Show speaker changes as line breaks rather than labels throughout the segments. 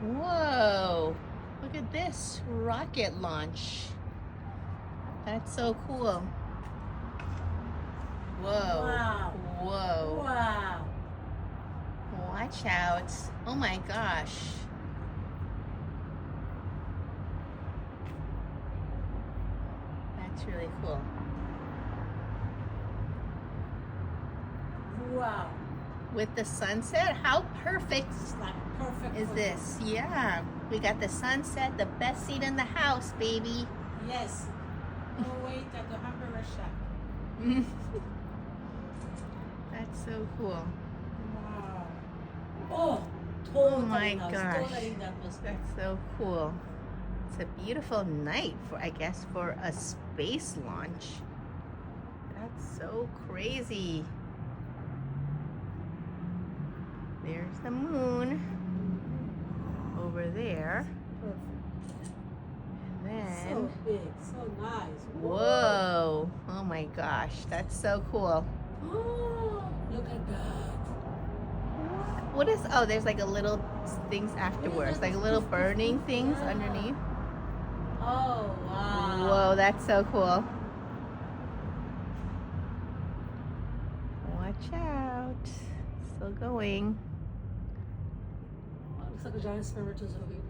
Whoa, look at this rocket launch. That's so cool. Whoa.
Wow.
Whoa.
Wow.
Watch out. Oh my gosh. That's really cool.
Wow.
With the sunset, how perfect
It's like perfect.
is
for
this? Yeah. We got the sunset, the best seat in the house, baby.
you. Yes. No wait at the hamburger shack.
That's so cool.
Wow. Oh,
Oh
totally
my
nice.
gosh.
Totally that was
That's so cool. It's a beautiful night for, I guess, for a space launch. That's so crazy. There's the moon over there.
perfect.
And then,
So big, so nice.
whoa. Oh my gosh, that's so cool.
Oh, look at that.
What is, oh, there's like a little things afterwards, like little burning things
Yeah.
underneath.
Oh, wow.
Whoa, that's so cool. Watch out. Still going.
Looks like a giant spermatozoid.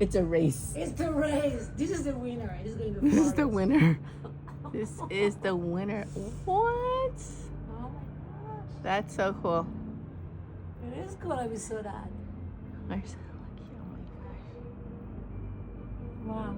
It's a race.
It's the race. This is the winner. This is going to
This is the
farthest.
winner. This is the winner. What?
Oh my gosh.
That's so cool.
It is gonna be so that.
There's- oh my gosh.
Wow.